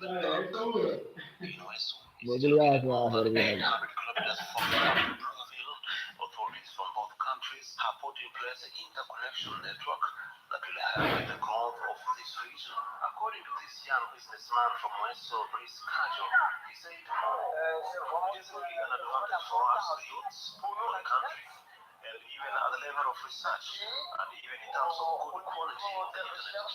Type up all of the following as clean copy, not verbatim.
Mobiliar ya Over Hervinag. 800 kilometers from the capital, Brazzaville, authorities from both countries have put in place an interconnection network that will help the growth of this region. According to this young businessman from Weso, Brice Kajo, he said, it is really an advantage for us, the youths, for the country, and even at the level of research, and even in terms of good quality of the internet.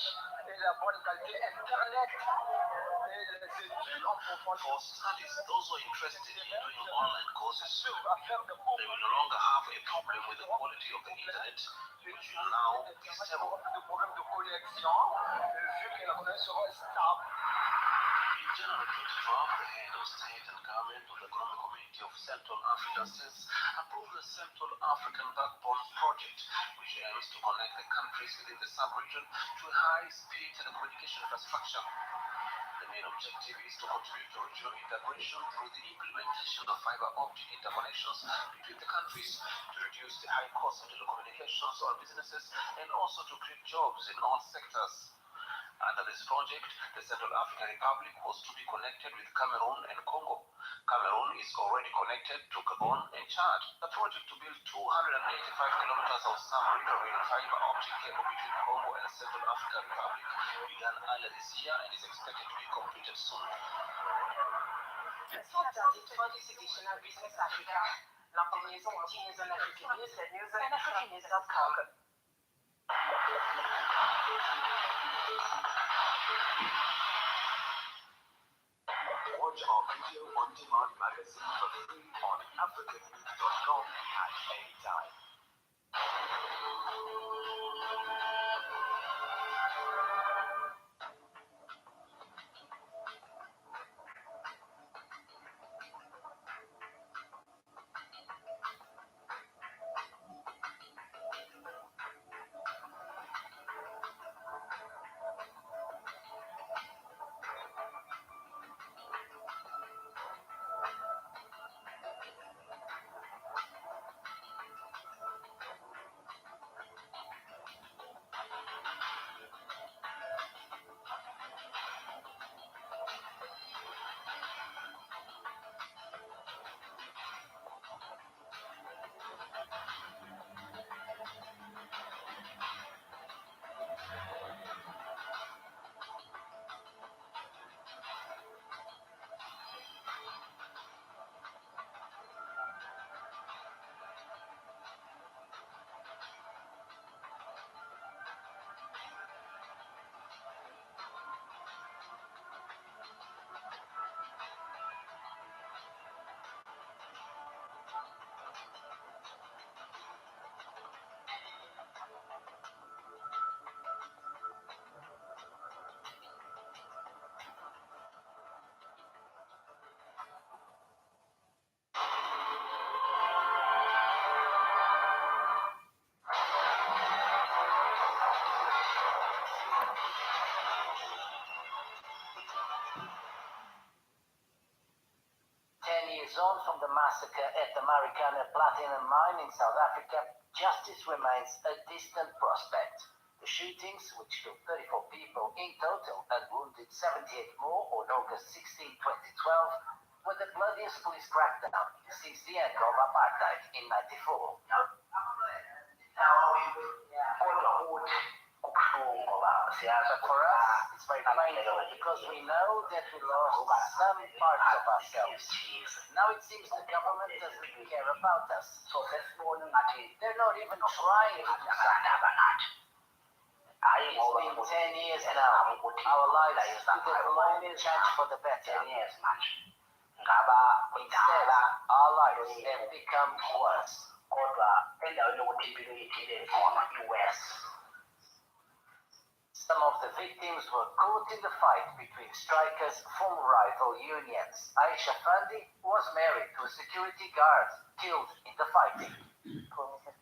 For studies, those who are interested in doing online courses, they will no longer have a problem with the quality of the internet, which will now be stable. In January 2012, the head of state and government of the Economic Community of Central African States approved the Central African Backbone Project, which aims to connect the countries within the sub-region to a high-speed telecommunication infrastructure. The main objective is to contribute to regional integration through the implementation of fiber optic interconnections between the countries, to reduce the high cost of telecommunications on businesses, and also to create jobs in all sectors. Under this project, the Central African Republic was to be connected with Cameroon and Congo. Cameroon is already connected to Gabon and Chad. The project to build 285 kilometers of submarine fiber optic cable between Congo and the Central African Republic began earlier this year and is expected to be completed soon. That's it for this edition of Business Africa. L'information continues on African News and africannews.com. Watch our video on demand magazine for free on africannews.com at any time. On from the massacre at the Marikana Platinum Mine in South Africa, justice remains a distant prospect. The shootings, which killed 34 people in total and wounded 78 more on August 16, 2012, were the bloodiest police crackdown since the end of apartheid in 94. But for us, it's very painful because we know that we lost some parts of ourselves. Now it seems the government doesn't care about us. They're not even trying to do something. It's been 10 years now. Our lives could have only changed for the better. Instead, our lives have become worse. Some of the victims were caught in the fight between strikers from rival unions. Aisha Fandi was married to a security guard killed in the fighting.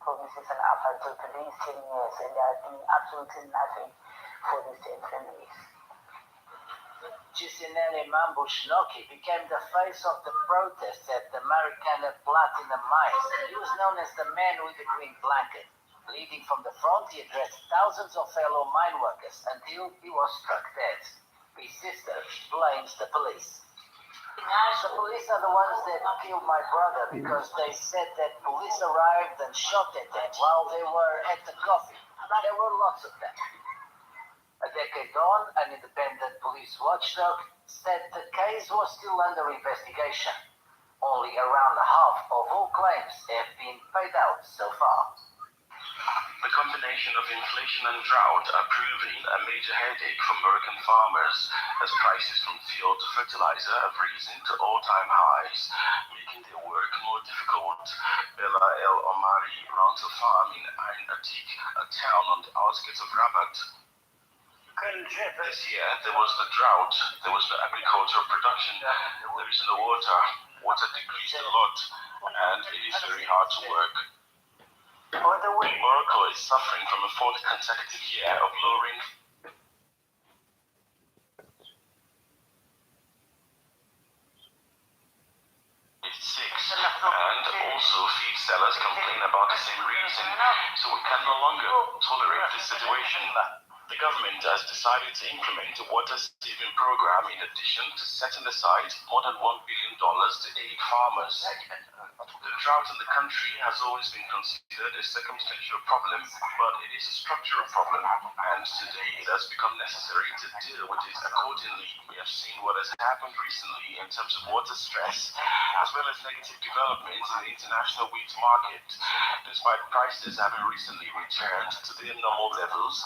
Promises and I've had to police 10 years and they are doing absolutely nothing for these families. Gisinelli Mambushnoki became the face of the protests at the Marikana Platinum Mines. He was known as the man with the green blanket. Leading from the front, he addressed thousands of fellow mine workers until he was struck dead. his sister blames the police. The police are the ones that killed my brother because they said that police arrived and shot at them while they were at the coffee. There were lots of them. A decade on, an independent police watchdog said the case was still under investigation. Only around half of all claims have been paid out so far. The combination of inflation and drought are proving a major headache for American farmers as prices from fuel to fertilizer have risen to all-time highs, making their work more difficult. Bella El Omari runs a farm in Ain Atik, a town on the outskirts of Rabat. This year, there was the drought, there was no agricultural production, there is no water. Water decreased a lot, and it is very hard to work. Morocco is suffering from a fourth consecutive year of low rainfall. And also feed sellers complain about the same reason, so we can no longer tolerate this situation. The government has decided to implement a water-saving program in addition to setting aside more than $1 billion to aid farmers. The drought in the country has always been considered a circumstantial problem, but it is a structural problem, and today it has become necessary to deal with it accordingly. We have seen what has happened recently in terms of water stress, as well as negative developments in the international wheat market. Despite prices having recently returned to their normal levels,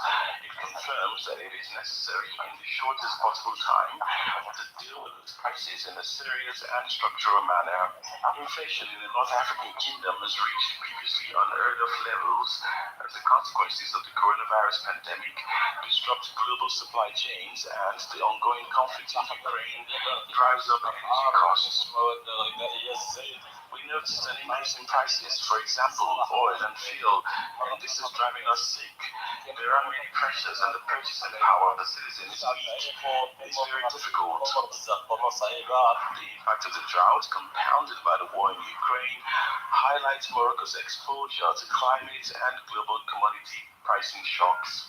it confirms that it is necessary in the shortest possible time to deal with these prices in a serious and structural manner. Inflation in the North African kingdom has reached previously unheard of levels as the consequences of the coronavirus pandemic disrupt global supply chains, and the ongoing conflict in Ukraine drives up energy costs. We noticed an increase in prices, for example, oil and fuel, and this is driving us sick. There are many pressures, and the purchasing power of the citizens is weak. It's very difficult. The impact of the drought, compounded by the war in Ukraine, highlights Morocco's exposure to climate and global commodity pricing shocks.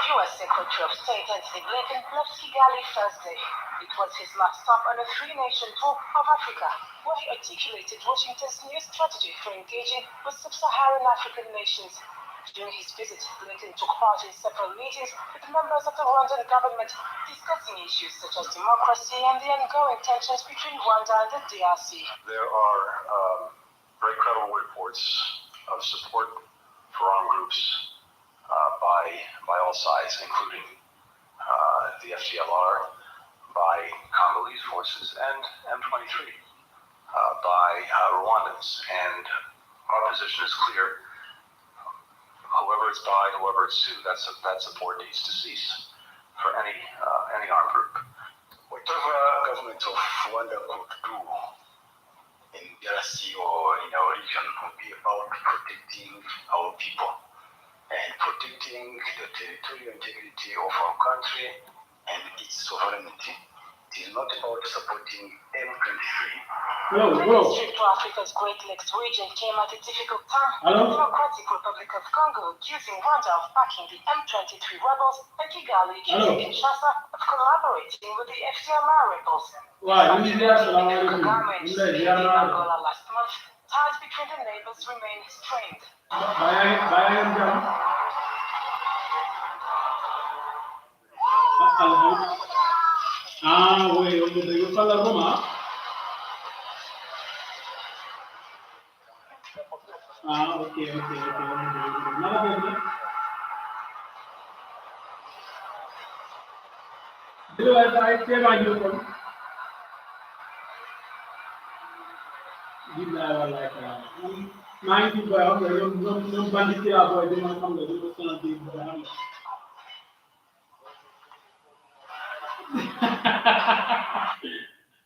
U.S. Secretary of State Antony Blinken left Kigali Thursday. It was his last stop on a three-nation tour of Africa, where he articulated Washington's new strategy for engaging with sub-Saharan African nations. During his visit, Blinken took part in several meetings with members of the Rwandan government, discussing issues such as democracy and the ongoing tensions between Rwanda and the DRC. There are very credible reports of support for armed groups by all sides, including the FDLR, by Congolese forces, and M23 by Rwandans. And our position is clear. Whoever it's by, whoever it's to, that support needs to cease for any armed group. Whatever government of Rwanda could do in DRC or in our region would be about protecting our people and protecting the territorial integrity of our country and its sovereignty. It is not about supporting M23. The trip to Africa's Great Lakes region came at a difficult time. The Democratic Republic of Congo accusing Rwanda of backing the M23 rebels, and Kigali accusing Kinshasa of collaborating with the FDLR rebels. Kagame in Angola last month, ties between the neighbors remain strained. Okay.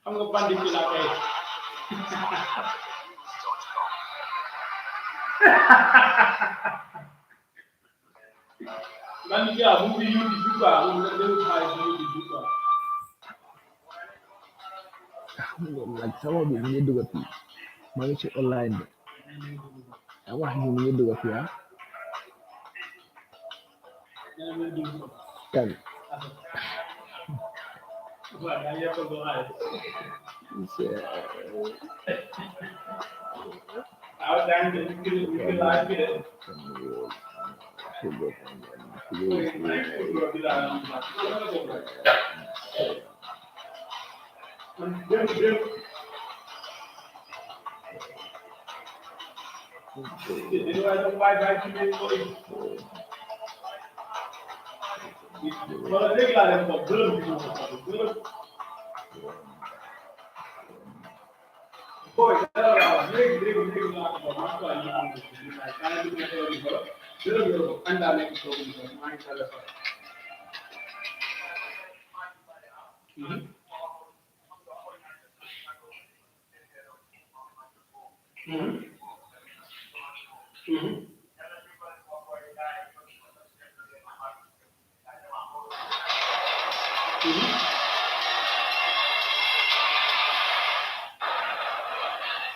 I'm going to bandit you like that. Bandit you, who will you do that? Who will you do that? Like some of them, you do it. Manage it online. I want you to do it, yeah? Can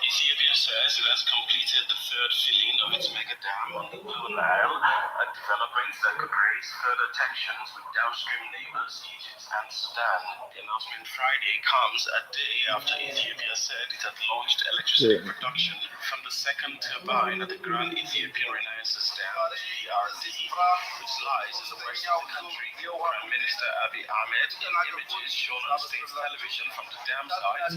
Ethiopia says it has completed the third filling of its mega dam on the Blue Nile, a development that could raise further tensions with downstream neighbors Egypt and Sudan. The announcement Friday comes a day after Ethiopia said it had launched electricity production from the second turbine at the Grand Ethiopian Renaissance Dam, GRD, which lies in the west of the country. Prime Minister Abiy Ahmed, in images shown on state television from the dam site,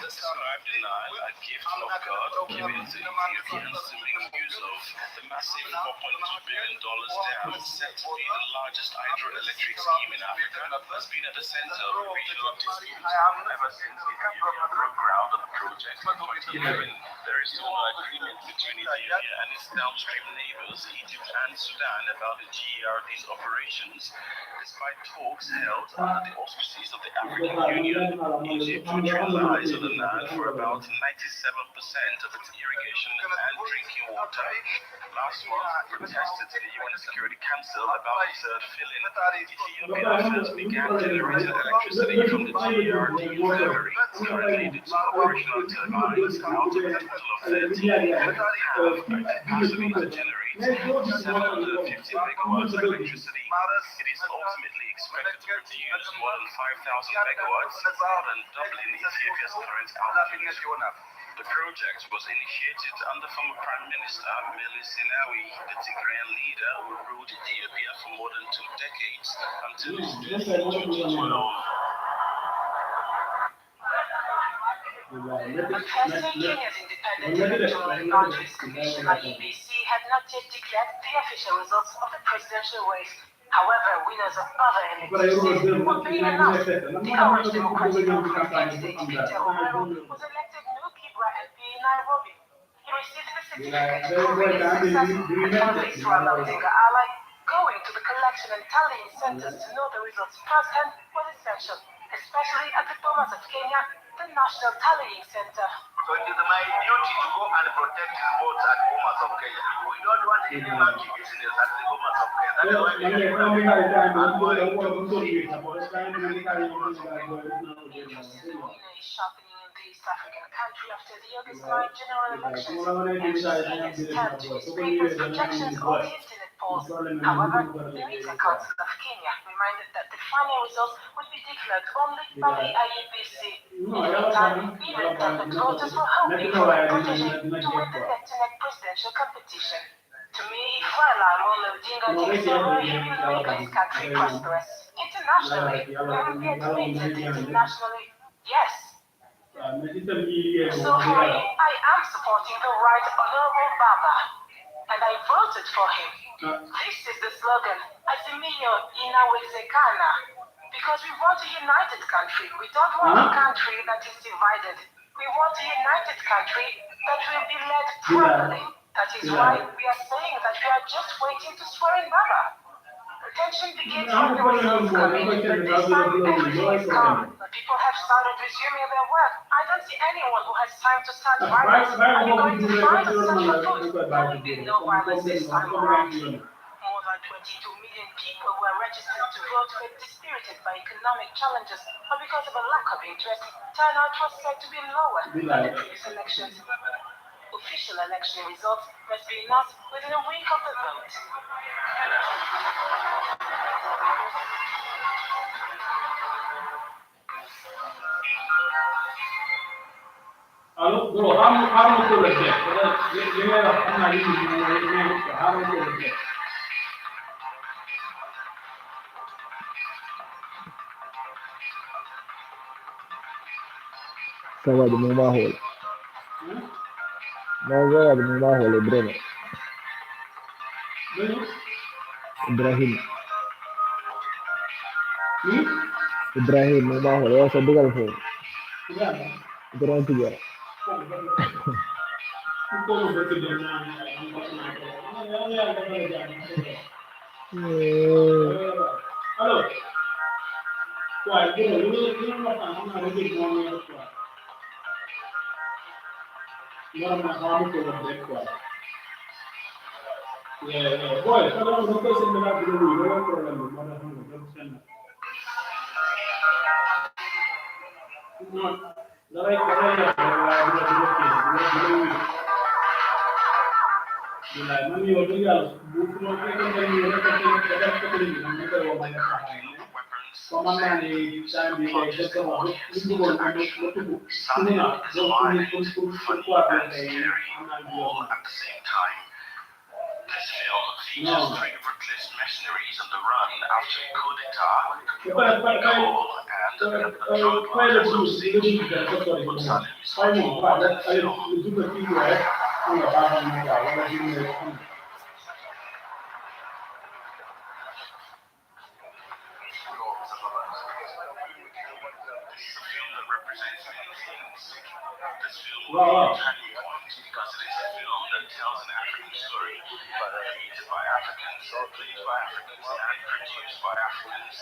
described the Nile a gift of God given to Ethiopians to make use of. The massive $4.2 billion dam, set to be the largest hydroelectric scheme in Africa, has been at the center of regional disputes ever since Ethiopia broke ground on the project in 2011. There is still no agreement between Ethiopia and its downstream neighbors, Egypt and Sudan, about the GERD's operations, despite talks held under the auspices of the African Union. Egypt, which relies on the Nile for about 97% of its irrigation and drinking water, last month protested to the UN Security Council about the third filling. Ethiopia first began generating electricity from the GERD in February. Currently, the two operational turbines, out of a total of 13, have capacity to generate 750 megawatts of electricity. It is ultimately expected to produce more than 5,000 megawatts, more than doubling Ethiopia's current output. The project was initiated under former Prime Minister Meles Zenawi, the Tigrayan leader who ruled Ethiopia for more than 2 decades until his death in 2012. On Thursday, Kenya's Independent Electoral and Boundaries Commission, IEBC, had not yet declared the official results of the presidential race. However, winners of other elected were being announced. The Orange Democratic Conference candidate Peter Romero was elected new Kibra MP in Nairobi. He received the certificate proving his success and convinced Raila Odinga ally going to the collection and tallying centers to know the results firsthand was essential, especially at the Bomas of Kenya, the National Tallying Center. So it is my duty to go and protect the votes at Bomas of Kenya. We don't want any monkey business at the Bomas of Kenya. That is why we are Sharpening in the East African country after the August 9 general elections, and he has turned to his papers, projections, or the internet polls. However, the Media Council of Kenya reminded that the final results would be declared only by the IEBC. In the meantime, even private voters were hoping for a protege to win the neck-to-neck presidential competition. To me, if Raila Amolo Odinga takes over, he will make this country prosperous. Internationally, internationally, yes. So for me, I am supporting the Right Honorable Baba, and I voted for him. This is the slogan, Azimio Inawezekana, because we want a united country. We don't want a country that is divided. We want a united country that will be led properly. That is why we are saying that we are just waiting to swear in Baba. Tension begins when the results come in, but this time everything is calm. The people have started resuming their work. I don't see anyone who has time to start violence. Are you going to fight or search for food? There will be no violence this time around. More than 22 million people were registered to vote were dispirited by economic challenges, but because of a lack of interest, turnout was said to be lower than the previous elections. Official election results must be announced within a week of the vote. xaaral ko la def li ngay wax xam naa li ñu xaaral ko la def Sawa di mumma hol. Sawa di mumma hol Ibrahim. Ibrahim mumma hol. Ya sedugal fo. Ibrahim tiga. Halo. Wah, ini makan ada di mana tu? Orang makan itu lebih kuat. Ya, boy, kalau orang itu sebenarnya dulu, orang problem, mana orang problem. Darai mami orang yang bukan orang yang Command di time di executive itu bukan ada itu semua jadi untuk kuat dan all at the same time. This film features three ruthless mercenaries on the run after a coup d'etat in Kabul and a drug war associated with Salim's role in the film. Wow. Because it is a film that tells an African story, created by Africans, played by Africans, and produced by Africans.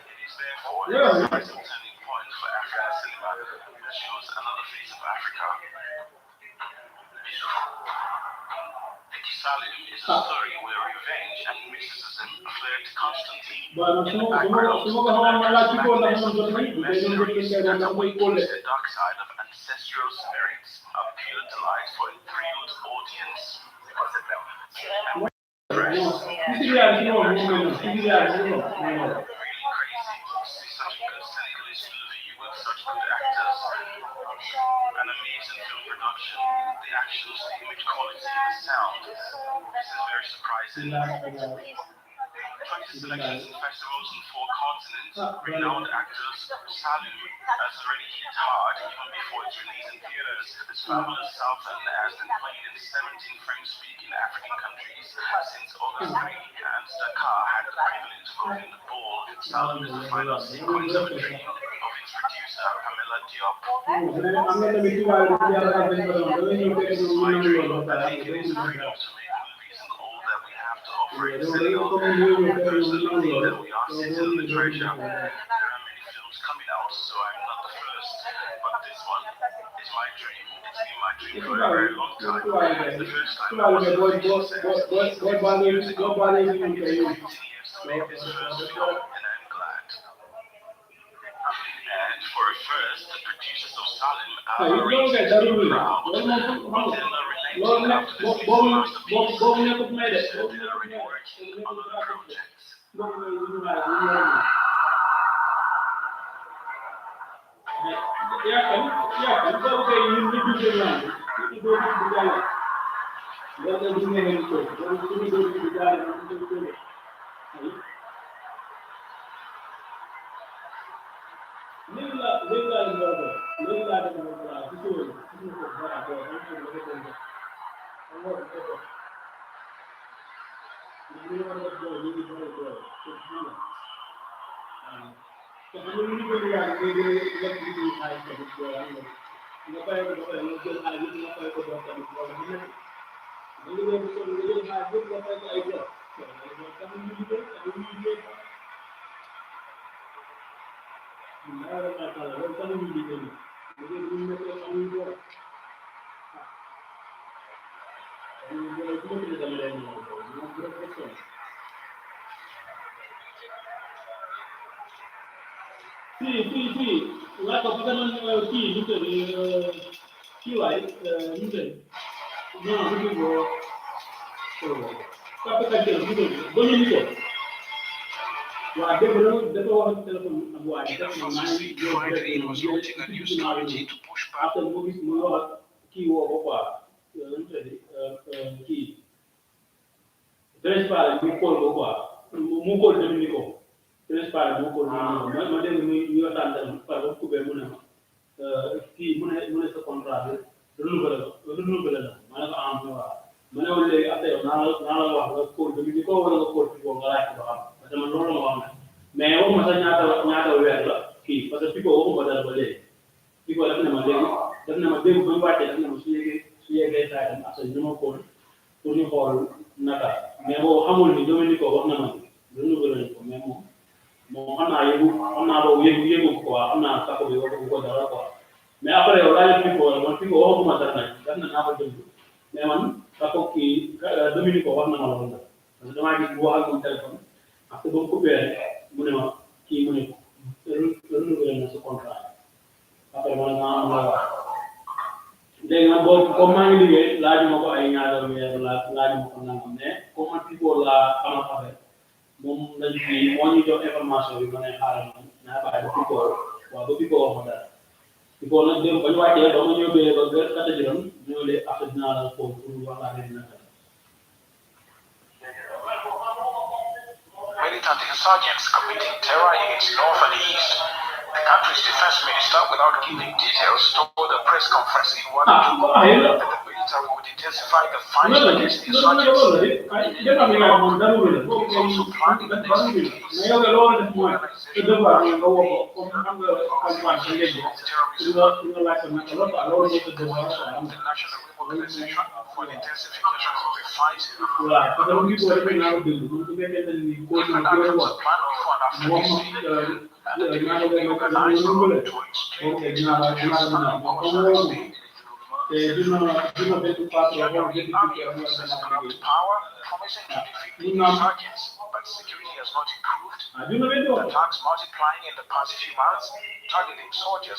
It is therefore a decisive turning point for African cinema that shows another face of Africa. Vicky Salim is a story where revenge and mysticism flirt constantly. In the background, mercenaries that awakens the dark side of ancestral spirits appeal to light for a thrilled audience. Really crazy to see such a good Senegalese movie with such good actors. An amazing film production, the actions, the image quality, the sound. This is very surprising. 20 selections in festivals on 4 continents. Renowned actors, Salim has already hit hard even before its release in theaters. This fabulous Southern has been playing in 17 French-speaking African countries since August 3, and Dakar had the privilege of opening the ball. Salim is the final sequence of a dream of its producer, Pamela Diop. This is my dream. I think it is freedom to make movies and all that we have to offer in Senegal. Personally, that we are settling the treasure. There are many films coming out, so I'm not the first. But this one is my dream. It's been my dream for a very long time. It's the first time I was in the film set 15 years ago. It took me 15 years to make this first film, and I'm glad. And for a first, the producers of Salim are already proud. But they're not relenting after this film masterpiece. They're already working on other projects. Sì, la cosa non sì, chi vai? No, dico capita che non Film Fast Street Friday was launching a new strategy to push back. kii woo ko quoi kii principal mu xool ko quoi mu xool tamit ni ko principal mu xool ma dégg muy waxtaan tamit par exemple coupé mu ne ma kii mu ne sa contrat bi renouvelé la ma ne ko am na waaw ma ne woon léegi après naa la wax nga xool tamit ni ko wala nga xool ci ko nga laaj ko ba xam parce que man loolu la ma wax mais waxuma sax ñaata weer la kii parce que Pico waxuma dara ba léegi Pico def na ma léegi def na ma dégg ba mu wàccee def na ma su yeggee saa tam après ñu ma xool pour ñu xool naka mais boobu xamul ni Dominique wax na ma renouvelé nañ ko mais moom xam naa boobu yëgu ko quoi xam naa sako bi waxu ko dara quoi mais après yow laaj Pico man Pico waxuma dara nag def na naa ko dégg mais man sako kii Dominique wax na ma loolu nag parce que damaa gis bu wax ak moom téléphone parce que ba mu coupé mu ne ma kii mu ne renouvelé na sa contrat après man maa am la wax léegi nag boobu comme maa ngi liggéey laajuma ko ay ñaata weer laajuma ko nangam mais comme man Pico laa xamal affaire moom lañ fi moo ñu jox information bi ma ne xaaral man naa bàyyi ba Pico waaw ba Pico wax ma dara Pico nag dem ba ñu wàccee ba ma ñëwee ba gër kata jiram ñëw lee après dinaa la foofu pour wax laa leen naka militant insurgents committing terror against North and East. The country's defense minister, without giving details, told a press conference in one that the military would intensify the fight against insurgents. Also planning the next organization for the intensification of the fight. Different actions planned before and after this meeting, and the debate will be organized to explain the expectations and the purpose of the state. Power, promising to defeat the insurgents, but security has not improved. Attacks multiplying in the past few months, targeting soldiers.